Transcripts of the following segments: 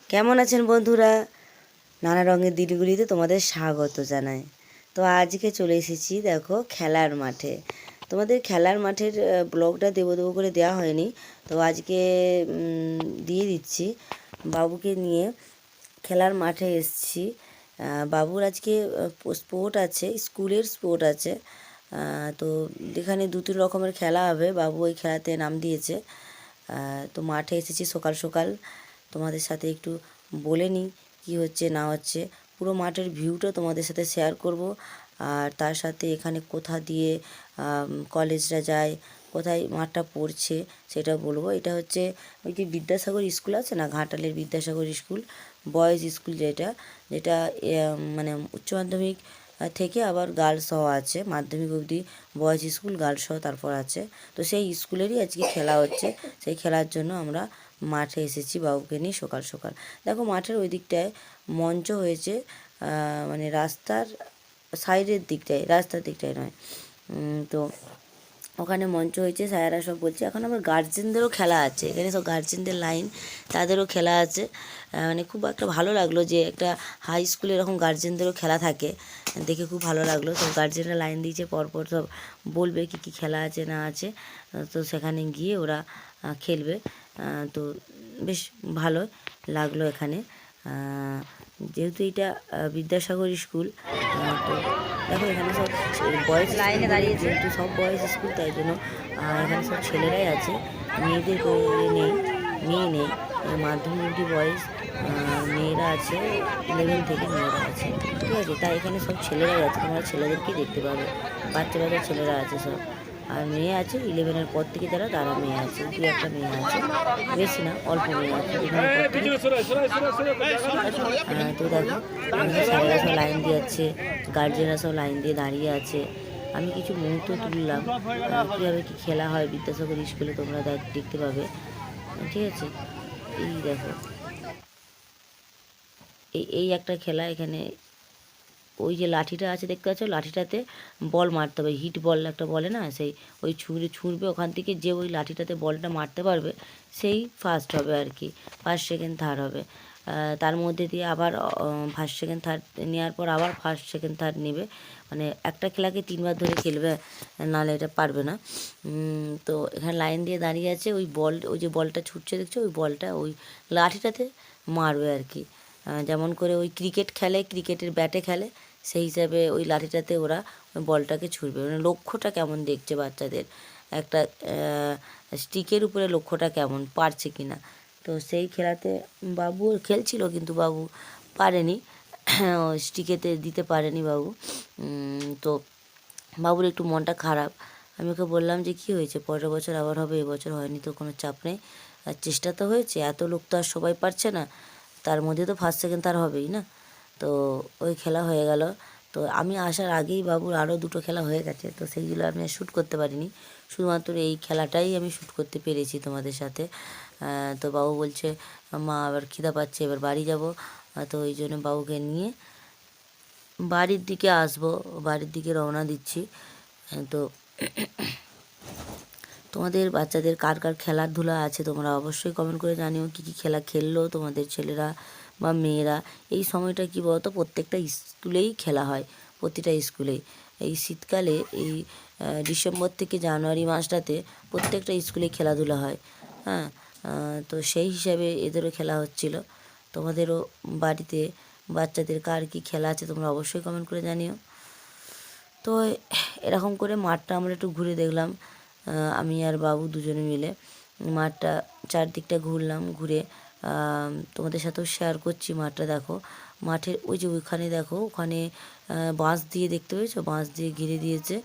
কেমন আছেন বন্ধুরা? নানা রঙের দিনগুলিতে তোমাদের স্বাগত জানাই। তো আজকে চলে এসেছি দেখো খেলার মাঠে। তোমাদের খেলার মাঠের ব্লগটা দেবো দেবো করে দেওয়া হয়নি, তো আজকে দিয়ে দিচ্ছি। বাবুকে নিয়ে খেলার মাঠে এসেছি। বাবুর আজকে স্পোর্ট আছে, স্কুলের স্পোর্ট আছে। তো এখানে দু তিন রকমের খেলা হবে, বাবু ওই খেলাতে নাম দিয়েছে। তো মাঠে এসেছি সকাল সকাল, তোমাদের সাথে একটু বলে নিই কী হচ্ছে না হচ্ছে। পুরো মাঠের ভিউটা তোমাদের সাথে শেয়ার করব, আর তার সাথে এখানে কোথা দিয়ে কলেজরা যায়, কোথায় মাঠটা পড়ছে সেটা বলবো। এটা হচ্ছে ওই যে বিদ্যাসাগর স্কুল আছে না, ঘাটালের বিদ্যাসাগর স্কুল, বয়েজ স্কুল, যেটা যেটা মানে উচ্চ মাধ্যমিক থেকে আবার গার্লসও আছে, মাধ্যমিক অবধি বয়েজ স্কুল, গার্লসও তারপর আছে। তো সেই স্কুলেরই আজকে খেলা হচ্ছে। সেই খেলার জন্য আমরা মাঠে এসেছি বাবুকে নিয়ে সকাল সকাল। দেখো মাঠের ওই দিকটায় মঞ্চ হয়েছে, মানে রাস্তার সাইডের দিকটায়, রাস্তার দিকটায় নয়। তো ওখানে মঞ্চ হয়েছে, স্যারেরা সব বলছে। এখন আবার গার্জেনদেরও খেলা আছে, এখানে সব গার্জেনদের লাইন, তাদেরও খেলা আছে। মানে খুব একটা ভালো লাগলো যে একটা হাই স্কুলে এরকম গার্জেনদেরও খেলা থাকে, দেখে খুব ভালো লাগলো। সব গার্জেনরা লাইন দিয়েছে, পরপর সব বলবে কী কী খেলা আছে না আছে, তো সেখানে গিয়ে ওরা খেলবে। তো বেশ ভালো লাগলো এখানে, যেহেতু এটা বিদ্যাসাগর স্কুল। তো দেখো এখানে সব বয়েজ লাইনে দাঁড়িয়ে, যেহেতু সব বয়েজ স্কুল তাই জন্য এখানে সব ছেলেরাই আছে, মেয়েদের নেই, মেয়ে নেই। মাধ্যমিক অবধি বয়েজ, মেয়েরা আছে 11 থেকে মেয়েরা আছে, ঠিক আছে। তাই এখানে সব ছেলেরাই আছে, তোমরা ছেলেদেরকেই দেখতে পাবে, বাচ্চা বাচ্চা ছেলেরা আছে সব। আর মেয়ে আছে 11-এর পর থেকে তারা মেয়ে আছে, দু একটা মেয়ে আছে, বেশি না, অল্প মেয়ে আছে। তো দেখো স্যারেরা সব লাইন দিয়ে যাচ্ছে, গার্জেনরা সব লাইন দিয়ে দাঁড়িয়ে আছে। আমি কিছু মুহূর্ত তুললাম কীভাবে কী খেলা হয় বিদ্যাসাগর স্কুলে, তোমরা দেখতে পাবে, ঠিক আছে। এই দেখো এই একটা খেলা। এখানে ওই যে লাঠিটা আছে দেখতে পাচ্ছ, লাঠিটাতে বল মারতে হবে, হিট বল একটা বলে না, সেই ওই ছুঁড়বে ওখান থেকে, যে ওই লাঠিটাতে বলটা মারতে পারবে সেই ফার্স্ট হবে আর কি, ফার্স্ট সেকেন্ড থার্ড হবে। তার মধ্যে দিয়ে আবার ফার্স্ট সেকেন্ড থার্ড নেওয়ার পর আবার ফার্স্ট সেকেন্ড থার্ড নেবে, মানে একটা খেলাকে 3বার ধরে খেলবে, নাহলে এটা পারবে না। তো এখানে লাইন দিয়ে দাঁড়িয়ে আছে, ওই ওই যে বলটা ছুটছে দেখছো, ওই বলটা ওই লাঠিটাতে মারবে আর কি। যেমন করে ওই ক্রিকেট খেলে, ক্রিকেটের ব্যাটে খেলে, সেই হিসাবে ওই লাঠিটাতে ওরা ওই বলটাকে ছুঁড়বে। মানে লক্ষ্যটা কেমন দেখছে বাচ্চাদের, একটা স্টিকের উপরে লক্ষ্যটা কেমন, পারছে কি না। তো সেই খেলাতে বাবু খেলছিল, কিন্তু বাবু পারেনি, স্টিকেতে দিতে পারেনি বাবু। তো বাবুর একটু মনটা খারাপ। আমি ওকে বললাম যে কী হয়েছে, পরের বছর আবার হবে, এবছর হয়নি তো কোনো চাপ নেই, আর চেষ্টা তো হয়েছে, এত লোক তো আর সবাই পারছে না, তার মধ্যে তো ফার্স্ট সেকেন্ড তার হবেই না। তো ওই খেলা হয়ে গেল। তো আমি আসার আগেই বাবুর আরও দুটো খেলা হয়ে গেছে, তো সেইগুলো আমি শ্যুট করতে পারিনি, শুধুমাত্র এই খেলাটাই আমি শ্যুট করতে পেরেছি তোমাদের সাথে। তো বাবু বলছে মা আবার খিদা পাচ্ছে, এবার বাড়ি যাব। তো ওই জন্য বাবুকে নিয়ে বাড়ির দিকে আসবো, বাড়ির দিকে রওনা দিচ্ছি। তো তোমাদের বাচ্চাদের কার কার খেলাধুলা আছে তোমরা অবশ্যই কমেন্ট করে জানিও, কী কী খেলা খেললো তোমাদের ছেলেরা বা মেয়েরা। এই সময়টা কী বলতো, প্রত্যেকটা স্কুলেই খেলা হয়, প্রতিটা স্কুলেই। এই শীতকালে এই ডিসেম্বর থেকে জানুয়ারি মাসটাতে প্রত্যেকটা স্কুলে খেলাধুলা হয়, হ্যাঁ। তো সেই হিসাবে এদেরও খেলা হচ্ছিল। তোমাদেরও বাড়িতে বাচ্চাদের কার কী খেলা আছে তোমরা অবশ্যই কমেন্ট করে জানিও। তো এরকম করে মাঠটা আমরা একটু ঘুরে দেখলাম, আমি আর বাবু দুজনে মিলে মাঠটা চারদিকটা ঘুরলাম, ঘুরে তোমাদের সাথেও শেয়ার করছি মাঠটা। দেখো মাঠের ওই যে ওইখানে দেখো, ওখানে বাঁশ দিয়ে, দেখতে পেয়েছো, বাঁশ দিয়ে ঘিরে দিয়েছে,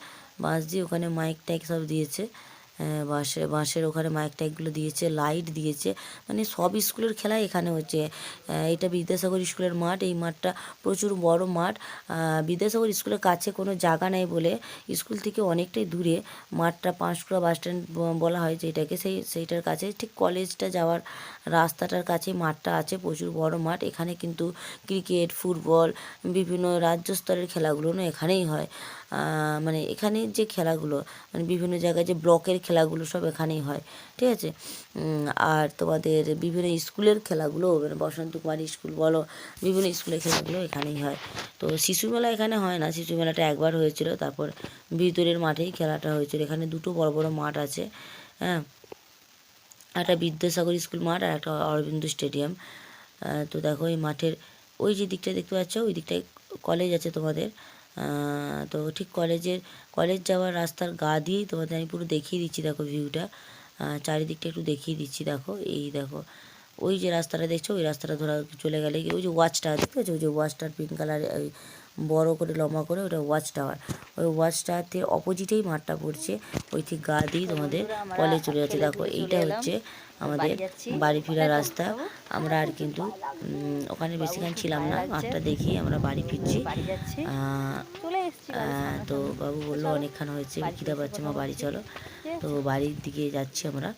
বাঁশ দিয়ে ওখানে মাইক টাইক সব দিয়েছে, বাঁশের ওখানে মাইক টাইকগুলো দিয়েছে, লাইট দিয়েছে, মানে সব স্কুলের খেলা এখানে হচ্ছে। এটা বিদ্যাসাগর স্কুলের মাঠ, এই মাঠটা প্রচুর বড় মাঠ। বিদ্যাসাগর স্কুলের কাছে কোনো জায়গা নেই বলে স্কুল থেকে অনেকটাই দূরে মাঠটা, পাঁশকুড়া বাস স্ট্যান্ড বলা হয় যেটাকে, সেইটার কাছে, ঠিক কলেজটা যাওয়ার রাস্তাটার কাছে মাঠটা আছে, প্রচুর বড় মাঠ। এখানে কিন্তু ক্রিকেট, ফুটবল, বিভিন্ন রাজ্য স্তরের খেলাগুলো এখানেই হয়। মানে এখানে যে খেলাগুলো মানে বিভিন্ন জায়গায় যে ব্লকের খেলাগুলো সব এখানেই হয়, ঠিক আছে। আর তোমাদের বিভিন্ন স্কুলের খেলাগুলো মানে বসন্ত কুমার স্কুল বলো, বিভিন্ন স্কুলের খেলাগুলো এখানেই হয়। তো শিশু মেলা এখানে হয় না, শিশু মেলাটা একবার হয়েছিল, তারপর ভিতরের মাঠেই খেলাটা হয়েছিল। এখানে দুটো বড় বড় মাঠ আছে, হ্যাঁ, একটা বিদ্যাসাগর স্কুল মাঠ আর একটা অরবিন্দ স্টেডিয়াম। তো দেখো এই মাঠের ওই যে দিকটা দেখতে পাচ্ছ, ওই দিকটায় কলেজ আছে তোমাদের। তো ঠিক কলেজ যাওয়ার রাস্তার গা দিয়েই তোমাদের আমি পুরো দেখিয়ে দিচ্ছি, দেখো ভিউটা, চারিদিকটা একটু দেখিয়ে দিচ্ছি। দেখো এই দেখো ওই যে রাস্তাটা দেখছো, ওই রাস্তাটা ধরা চলে গেলে ওই যে ওয়াচ টাওয়ার দেখতে পাচ্ছ, ওই যে ওয়াচ টাওয়ার পিঙ্ক কালার, ওই বড় করে লম্বা করে ওটা ওয়াচ টাওয়ার। ওই ওয়াচ টাওয়ারের অপোজিটেই মাঠটা পড়ছে, ওই ঠিক গা দিয়েই তোমাদের কলেজ চলে যাচ্ছে। দেখো এইটা হচ্ছে আমাদের বাড়ি ফেরার রাস্তা। আমরা আর কিন্তু ওখানে বেশিক্ষণ ছিলাম না, মাঠটা দেখেই আমরা বাড়ি ফিরছি। তো বাবু বললো অনেকক্ষণ হয়েছে, খিদা পাচ্ছে মা, বাড়ি চলো। তো বাড়ির দিকে যাচ্ছি আমরা।